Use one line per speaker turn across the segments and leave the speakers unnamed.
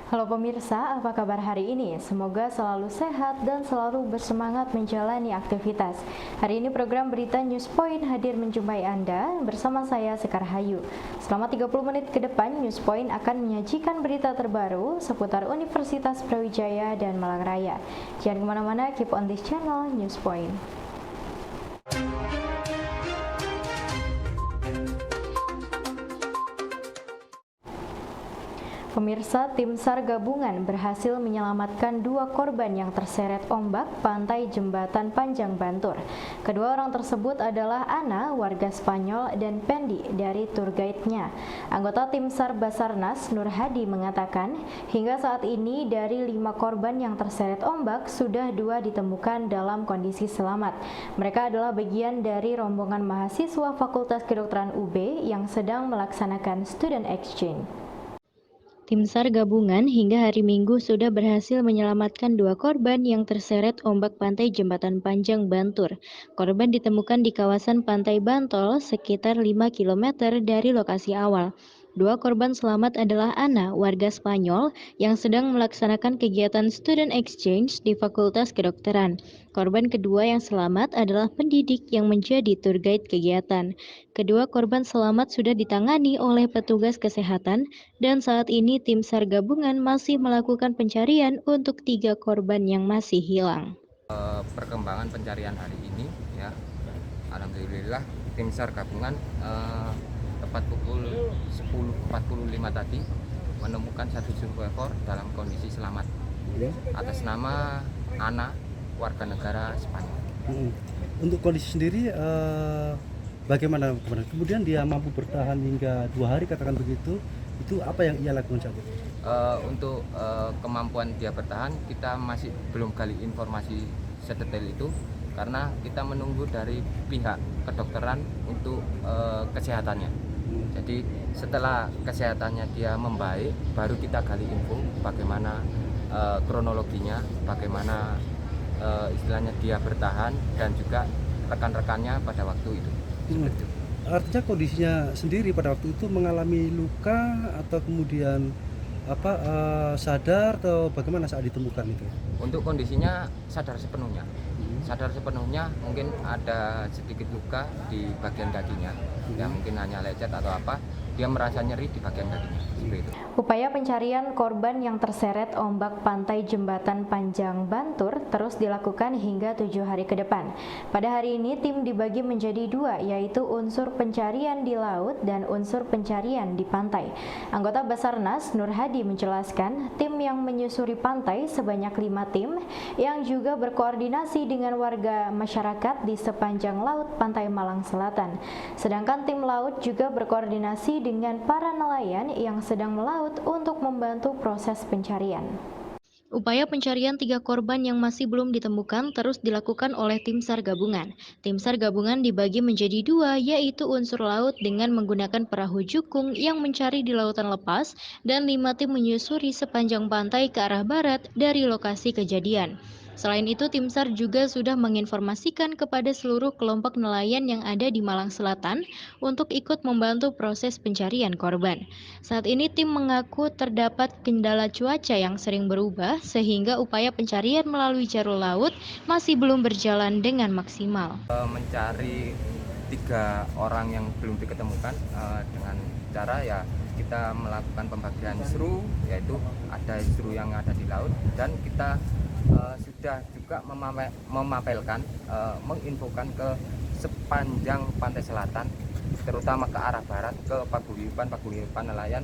Halo pemirsa, apa kabar hari ini? Semoga selalu sehat dan selalu bersemangat menjalani aktivitas. Hari ini program Berita News Point hadir menjumpai Anda bersama saya Sekar Hayu. Selama 30 menit ke depan, News Point akan menyajikan berita terbaru seputar Universitas Brawijaya dan Malang Raya. Jangan kemana-mana, keep on this channel, News Point. Pemirsa, tim SAR gabungan berhasil menyelamatkan 2 korban yang terseret ombak pantai Jembatan Panjang Bantur. Kedua orang tersebut adalah Ana, warga Spanyol, dan Pendi dari tour guide-nya. Anggota tim SAR Basarnas, Nur Hadi, mengatakan, hingga saat ini dari 5 korban yang terseret ombak, sudah 2 ditemukan dalam kondisi selamat. Mereka adalah bagian dari rombongan mahasiswa Fakultas Kedokteran UB yang sedang melaksanakan student exchange. Tim SAR gabungan hingga hari Minggu sudah berhasil menyelamatkan 2 korban yang terseret ombak pantai Jembatan Panjang Bantur. Korban ditemukan di kawasan Pantai Bantol sekitar 5 km dari lokasi awal. 2 korban selamat adalah Ana, warga Spanyol, yang sedang melaksanakan kegiatan student exchange di Fakultas Kedokteran. Korban kedua yang selamat adalah pendidik yang menjadi tour guide kegiatan. Kedua korban selamat sudah ditangani oleh petugas kesehatan dan saat ini tim SAR gabungan masih melakukan pencarian untuk 3 korban yang masih hilang.
Perkembangan pencarian hari ini ya, alhamdulillah tim SAR gabungan tepat pukul 10.45 tadi menemukan 1 survivor dalam kondisi selamat atas nama Ana, warga negara Spanyol.
Untuk kondisi sendiri bagaimana? Kemudian dia mampu bertahan hingga 2 hari, katakan begitu. Itu apa yang ia lakukan saat itu?
Untuk kemampuan dia bertahan, kita masih belum gali informasi sedetail itu karena kita menunggu dari pihak kedokteran untuk kesehatannya. Jadi setelah kesehatannya dia membaik, baru kita gali info bagaimana kronologinya, bagaimana istilahnya dia bertahan dan juga rekan-rekannya pada waktu itu. Seperti itu.
Artinya kondisinya sendiri pada waktu itu mengalami luka atau kemudian sadar atau bagaimana saat ditemukan itu?
Untuk kondisinya sadar sepenuhnya. Sadar sepenuhnya, mungkin ada sedikit luka di bagian kakinya. Ya mungkin hanya lecet atau apa. Dia merasa nyeri di bagian kakinya. Seperti itu.
Upaya pencarian korban yang terseret ombak pantai Jembatan Panjang Bantur terus dilakukan hingga 7 hari ke depan. Pada hari ini tim dibagi menjadi 2, yaitu unsur pencarian di laut dan unsur pencarian di pantai. Anggota Basarnas Nur Hadi menjelaskan, tim yang menyusuri pantai sebanyak 5 tim yang juga berkoordinasi dengan warga masyarakat di sepanjang laut Pantai Malang Selatan. Sedangkan tim laut juga berkoordinasi dengan para nelayan yang sedang melaut untuk membantu proses pencarian. Upaya pencarian 3 korban yang masih belum ditemukan terus dilakukan oleh tim SAR gabungan. Tim SAR gabungan dibagi menjadi 2, yaitu unsur laut dengan menggunakan perahu jukung yang mencari di lautan lepas dan 5 tim menyusuri sepanjang pantai ke arah barat dari lokasi kejadian. Selain itu, tim SAR juga sudah menginformasikan kepada seluruh kelompok nelayan yang ada di Malang Selatan untuk ikut membantu proses pencarian korban. Saat ini tim mengaku terdapat kendala cuaca yang sering berubah sehingga upaya pencarian melalui jalur laut masih belum berjalan dengan maksimal.
Mencari 3 orang yang belum diketemukan dengan cara ya kita melakukan pembagian seru, yaitu ada seru yang ada di laut dan kita sudah juga memapelkan, menginfokan ke sepanjang pantai selatan, terutama ke arah barat, ke paguyuban nelayan.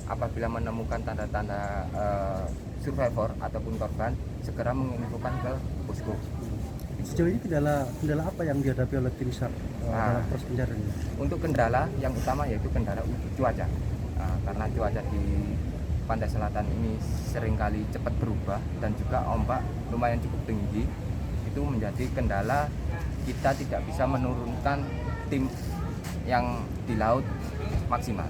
Apabila menemukan tanda-tanda survivor ataupun korban, segera menginfokan ke posko.
Sejauh ini kendala apa yang dihadapi oleh tim SAR dalam proses pencarian ini?
Untuk kendala yang utama yaitu kendala cuaca, karena cuaca di pantai selatan ini seringkali cepat berubah dan juga ombak lumayan cukup tinggi. Itu menjadi kendala, kita tidak bisa menurunkan tim yang di laut maksimal.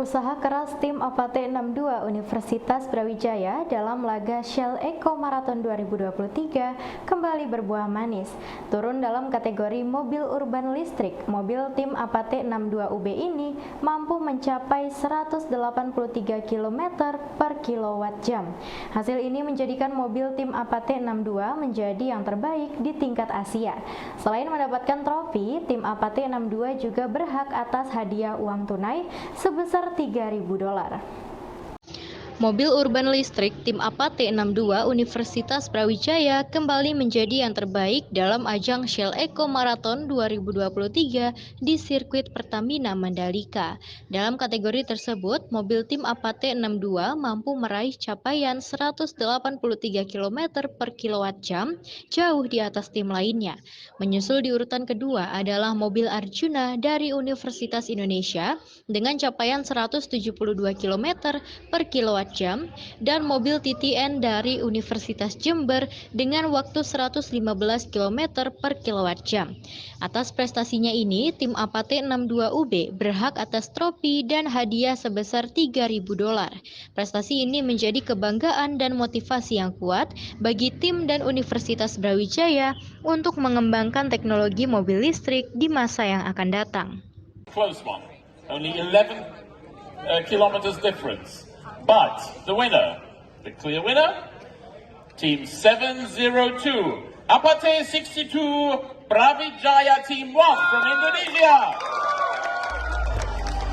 Usaha keras tim APAT 62 Universitas Brawijaya dalam laga Shell Eco Marathon 2023 kembali berbuah manis. Turun dalam kategori mobil urban listrik, mobil tim APAT 62 UB ini mampu mencapai 183 km per kilowatt jam. Hasil ini menjadikan mobil tim APAT 62 menjadi yang terbaik di tingkat Asia. Selain mendapatkan trofi, tim APAT 62 juga berhak atas hadiah uang tunai sebesar $3.000. Mobil urban listrik tim APAT 62 Universitas Brawijaya kembali menjadi yang terbaik dalam ajang Shell Eco Marathon 2023 di sirkuit Pertamina Mandalika. Dalam kategori tersebut, mobil tim APAT 62 mampu meraih capaian 183 km per kilowatt jam, jauh di atas tim lainnya. Menyusul di urutan kedua adalah mobil Arjuna dari Universitas Indonesia dengan capaian 172 km per kilowatt jam dan mobil TTN dari Universitas Jember dengan waktu 115 km per kilowatt jam. Atas prestasinya ini, tim APAT 62 UB berhak atas trofi dan hadiah sebesar $3.000. Prestasi ini menjadi kebanggaan dan motivasi yang kuat bagi tim dan Universitas Brawijaya untuk mengembangkan teknologi mobil listrik di masa yang akan datang.
Close one, only 11 kilometers difference. But the winner, the clear winner, Team 702, APAT 62, Brawijaya Team 1 from Indonesia.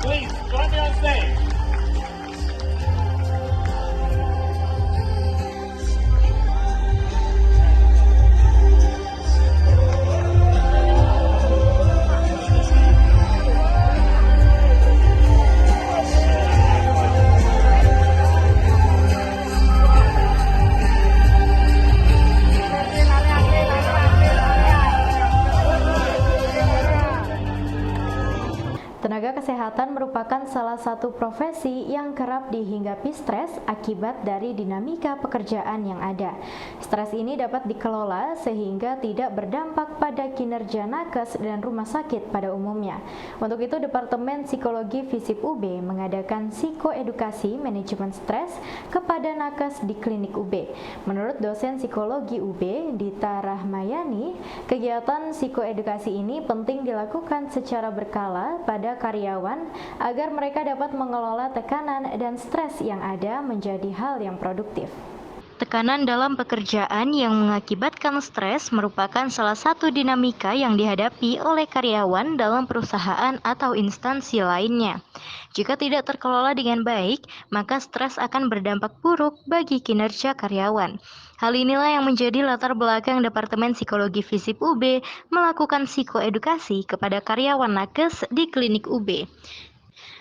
Please join me on stage.
Tenaga kesehatan merupakan salah satu profesi yang kerap dihinggapi stres akibat dari dinamika pekerjaan yang ada. Stres ini dapat dikelola sehingga tidak berdampak pada kinerja nakes dan rumah sakit pada umumnya. Untuk itu, Departemen Psikologi FISIP UB mengadakan psikoedukasi manajemen stres kepada nakes di klinik UB. Menurut dosen psikologi UB, Dita Rahmayani, kegiatan psikoedukasi ini penting dilakukan secara berkala pada karyawan agar mereka dapat mengelola tekanan dan stres yang ada menjadi hal yang produktif. Tekanan dalam pekerjaan yang mengakibatkan stres merupakan salah satu dinamika yang dihadapi oleh karyawan dalam perusahaan atau instansi lainnya. Jika tidak terkelola dengan baik, maka stres akan berdampak buruk bagi kinerja karyawan. Hal inilah yang menjadi latar belakang Departemen Psikologi FISIP UB melakukan psikoedukasi kepada karyawan nakes di klinik UB.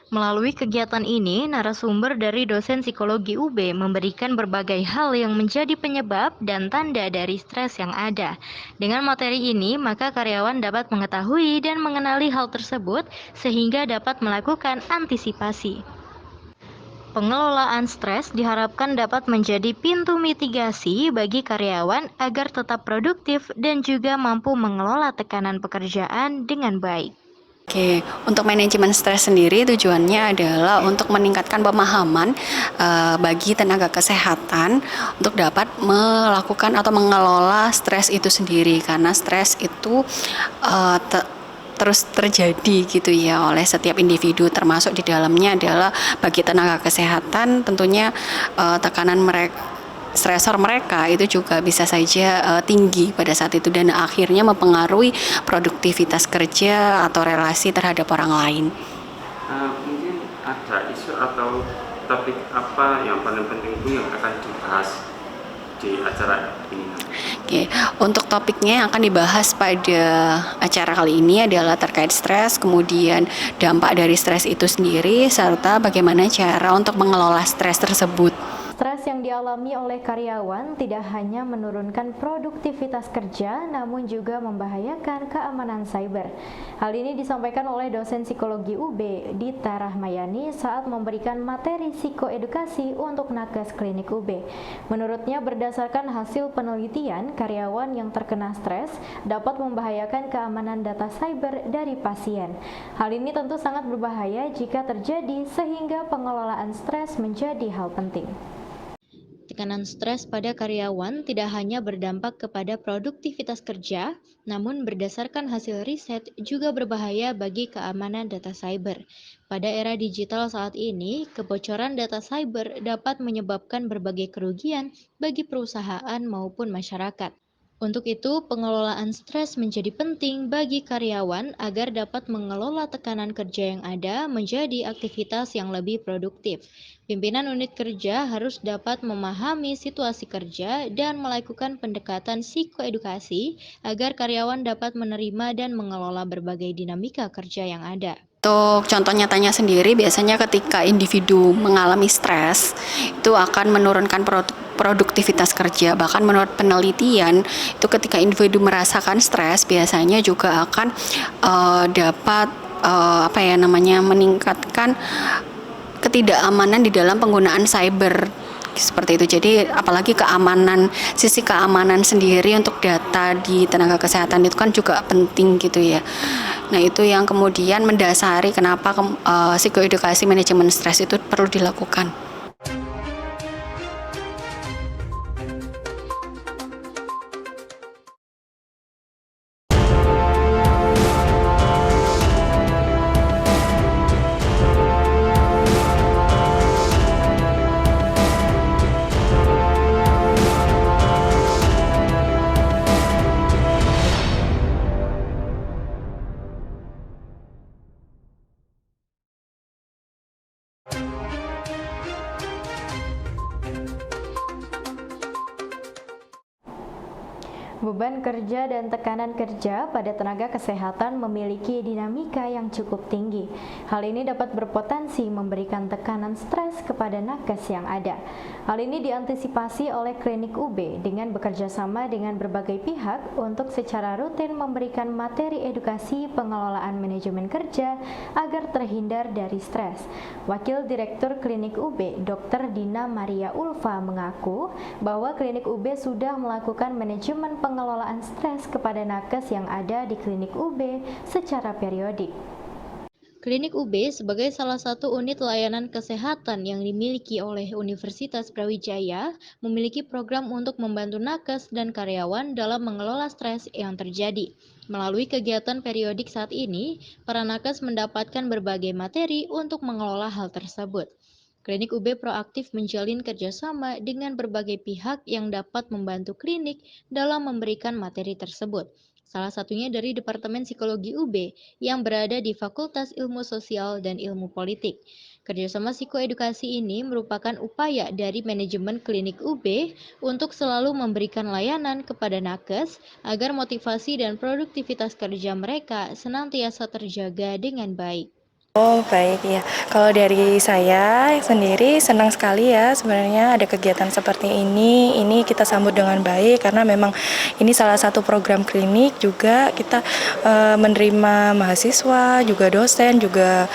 Melalui kegiatan ini, narasumber dari dosen psikologi UB memberikan berbagai hal yang menjadi penyebab dan tanda dari stres yang ada. Dengan materi ini, maka karyawan dapat mengetahui dan mengenali hal tersebut sehingga dapat melakukan antisipasi. Pengelolaan stres diharapkan dapat menjadi pintu mitigasi bagi karyawan agar tetap produktif dan juga mampu mengelola tekanan pekerjaan dengan baik.
Oke, untuk manajemen stres sendiri tujuannya adalah untuk meningkatkan pemahaman bagi tenaga kesehatan untuk dapat melakukan atau mengelola stres itu sendiri, karena stres itu terus terjadi gitu ya oleh setiap individu, termasuk di dalamnya adalah bagi tenaga kesehatan tentunya tekanan stresor mereka itu juga bisa saja tinggi pada saat itu dan akhirnya mempengaruhi produktivitas kerja atau relasi terhadap orang lain.
Mungkin ada isu atau topik apa yang paling penting itu yang akan dibahas di acara ini?
Oke, untuk topiknya yang akan dibahas pada acara kali ini adalah terkait stres, kemudian dampak dari stres itu sendiri, serta bagaimana cara untuk mengelola stres tersebut.
Stres Stres yang dialami oleh karyawan tidak hanya menurunkan produktivitas kerja, namun juga membahayakan keamanan cyber. Hal ini disampaikan oleh dosen psikologi UB, Dita Rahmayani, saat memberikan materi psikoedukasi untuk nakes klinik UB. Menurutnya, berdasarkan hasil penelitian, karyawan yang terkena stres dapat membahayakan keamanan data cyber dari pasien. Hal ini tentu sangat berbahaya jika terjadi, sehingga pengelolaan stres menjadi hal penting. Tekanan stres pada karyawan tidak hanya berdampak kepada produktivitas kerja, namun berdasarkan hasil riset juga berbahaya bagi keamanan data cyber. Pada era digital saat ini, kebocoran data cyber dapat menyebabkan berbagai kerugian bagi perusahaan maupun masyarakat. Untuk itu, pengelolaan stres menjadi penting bagi karyawan agar dapat mengelola tekanan kerja yang ada menjadi aktivitas yang lebih produktif. Pimpinan unit kerja harus dapat memahami situasi kerja dan melakukan pendekatan psikoedukasi agar karyawan dapat menerima dan mengelola berbagai dinamika kerja yang ada.
Untuk contoh nyatanya sendiri, biasanya ketika individu mengalami stres, itu akan menurunkan produktivitas kerja. Bahkan menurut penelitian, itu ketika individu merasakan stres, biasanya juga akan dapat meningkatkan ketidakamanan di dalam penggunaan cyber. Seperti itu. Jadi apalagi sisi keamanan sendiri untuk data di tenaga kesehatan itu kan juga penting gitu ya. Nah, itu yang kemudian mendasari kenapa psikoedukasi manajemen stres itu perlu dilakukan.
Beban kerja dan tekanan kerja pada tenaga kesehatan memiliki dinamika yang cukup tinggi. Hal ini dapat berpotensi memberikan tekanan stres kepada nakes yang ada. Hal ini diantisipasi oleh klinik UB dengan bekerja sama dengan berbagai pihak untuk secara rutin memberikan materi edukasi pengelolaan manajemen kerja agar terhindar dari stres. Wakil Direktur Klinik UB, Dr. Dina Maria Ulfa mengaku bahwa klinik UB sudah melakukan manajemen pengelolaan stres kepada nakes yang ada di klinik UB secara periodik. Klinik UB sebagai salah satu unit layanan kesehatan yang dimiliki oleh Universitas Brawijaya memiliki program untuk membantu nakes dan karyawan dalam mengelola stres yang terjadi. Melalui kegiatan periodik saat ini, para nakes mendapatkan berbagai materi untuk mengelola hal tersebut. Klinik UB proaktif menjalin kerjasama dengan berbagai pihak yang dapat membantu klinik dalam memberikan materi tersebut. Salah satunya dari Departemen Psikologi UB yang berada di Fakultas Ilmu Sosial dan Ilmu Politik. Kerjasama psikoedukasi ini merupakan upaya dari manajemen klinik UB untuk selalu memberikan layanan kepada nakes agar motivasi dan produktivitas kerja mereka senantiasa terjaga dengan baik.
Oh baik ya, kalau dari saya sendiri senang sekali ya sebenarnya ada kegiatan seperti ini kita sambut dengan baik karena memang ini salah satu program klinik juga kita menerima mahasiswa, juga dosen, juga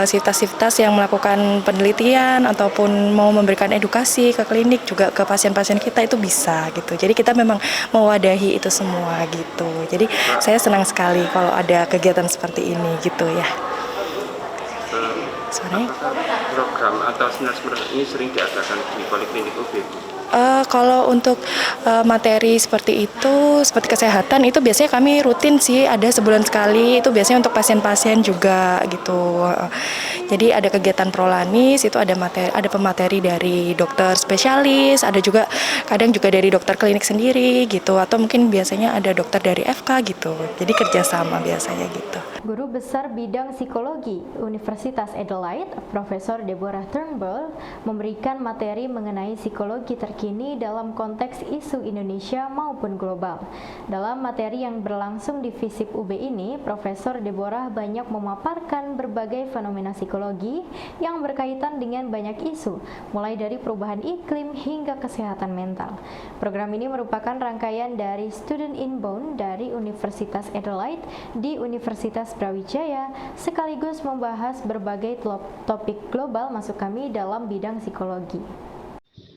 sivitas-sivitas yang melakukan penelitian ataupun mau memberikan edukasi ke klinik juga ke pasien-pasien kita itu bisa gitu. Jadi kita memang mewadahi itu semua gitu. Jadi saya senang sekali kalau ada kegiatan seperti ini gitu ya.
Program atau seminar ini sering diadakan di Poliklinik UB?
Kalau untuk materi seperti itu, seperti kesehatan itu biasanya kami rutin sih, ada sebulan sekali, itu biasanya untuk pasien-pasien juga gitu. Jadi ada kegiatan prolanis, itu ada pemateri dari dokter spesialis, ada juga kadang juga dari dokter klinik sendiri gitu, atau mungkin biasanya ada dokter dari FK gitu. Jadi kerjasama biasanya gitu.
Guru Besar Bidang Psikologi Universitas Adelaide, Profesor Deborah Turnbull, memberikan materi mengenai psikologi tertentu terkini dalam konteks isu Indonesia maupun global. Dalam materi yang berlangsung di FISIP UB ini, Profesor Deborah banyak memaparkan berbagai fenomena psikologi yang berkaitan dengan banyak isu, mulai dari perubahan iklim hingga kesehatan mental. Program ini merupakan rangkaian dari Student Inbound dari Universitas Adelaide di Universitas Brawijaya, sekaligus membahas berbagai topik global masuk kami dalam bidang psikologi.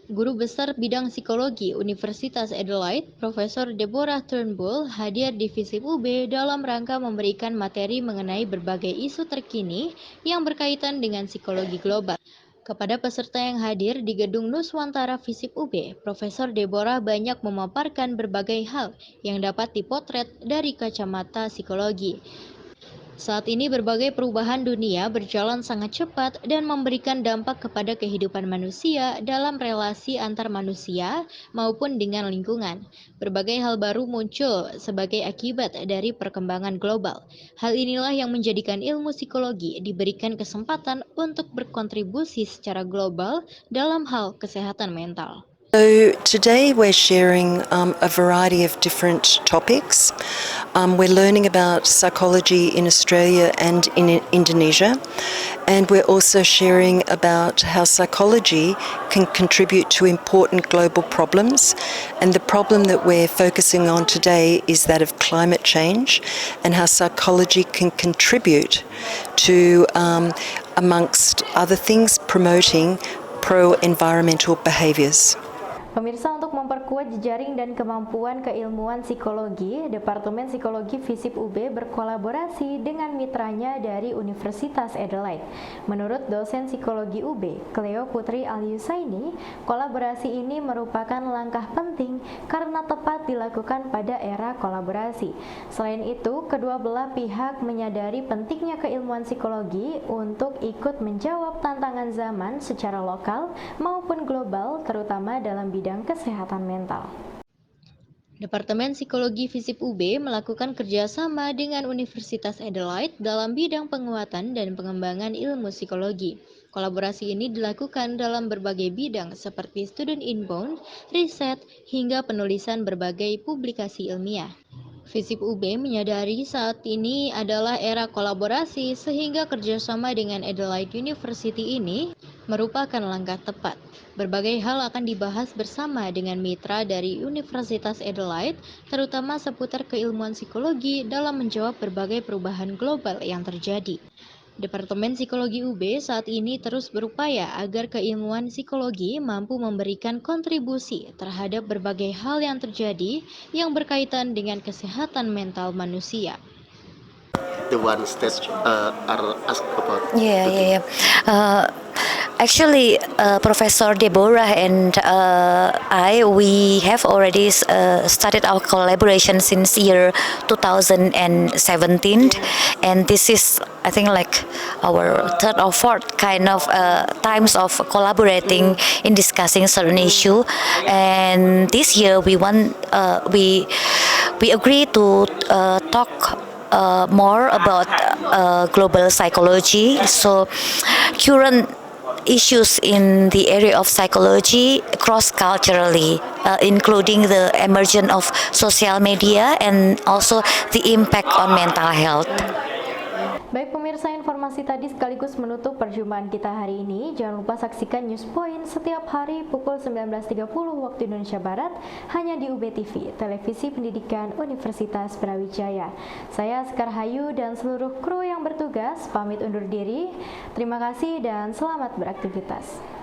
Guru Besar Bidang Psikologi Universitas Adelaide, Profesor Deborah Turnbull, hadir di FISIP UB dalam rangka memberikan materi mengenai berbagai isu terkini yang berkaitan dengan psikologi global. Kepada peserta yang hadir di Gedung Nuswantara FISIP UB, Profesor Deborah banyak memaparkan berbagai hal yang dapat dipotret dari kacamata psikologi. Saat ini berbagai perubahan dunia berjalan sangat cepat dan memberikan dampak kepada kehidupan manusia dalam relasi antar manusia maupun dengan lingkungan. Berbagai hal baru muncul sebagai akibat dari perkembangan global. Hal inilah yang menjadikan ilmu psikologi diberikan kesempatan untuk berkontribusi secara global dalam hal kesehatan mental.
So today we're sharing a variety of different topics. We're learning about psychology in Australia and in Indonesia, and we're also sharing about how psychology can contribute to important global problems. And the problem that we're focusing on today is that of climate change and how psychology can contribute to, amongst other things, promoting pro-environmental behaviours.
Pemirsa, untuk memperkuat jejaring dan kemampuan keilmuan psikologi, Departemen Psikologi FISIP UB berkolaborasi dengan mitranya dari Universitas Adelaide. Menurut dosen psikologi UB, Cleo Putri Al-Yusaini, kolaborasi ini merupakan langkah penting karena tepat dilakukan pada era kolaborasi. Selain itu, kedua belah pihak menyadari pentingnya keilmuan psikologi untuk ikut menjawab tantangan zaman secara lokal maupun global, terutama dalam bidang kesehatan mental. Departemen Psikologi FISIP UB melakukan kerjasama dengan Universitas Adelaide dalam bidang penguatan dan pengembangan ilmu psikologi. Kolaborasi ini dilakukan dalam berbagai bidang seperti student inbound, riset, hingga penulisan berbagai publikasi ilmiah. FISIP UB menyadari saat ini adalah era kolaborasi sehingga kerjasama dengan Adelaide University ini merupakan langkah tepat. Berbagai hal akan dibahas bersama dengan mitra dari Universitas Adelaide, terutama seputar keilmuan psikologi dalam menjawab berbagai perubahan global yang terjadi. Departemen Psikologi UB saat ini terus berupaya agar keilmuan psikologi mampu memberikan kontribusi terhadap berbagai hal yang terjadi yang berkaitan dengan kesehatan mental manusia.
The ones that are asked about.
Actually, Professor Deborah and we have already started our collaboration since year 2017, and this is, I think, like our third or fourth kind of times of collaborating in discussing certain issue. And this year we agree to talk more about global psychology. So current issues in the area of psychology cross-culturally, including the emergence of social media and also the impact on mental health.
Baik pemirsa, informasi tadi sekaligus menutup perjumpaan kita hari ini. Jangan lupa saksikan News Point setiap hari pukul 19.30 waktu Indonesia Barat hanya di UB TV, Televisi Pendidikan Universitas Brawijaya. Saya Sekar Hayu dan seluruh kru yang bertugas pamit undur diri. Terima kasih dan selamat beraktivitas.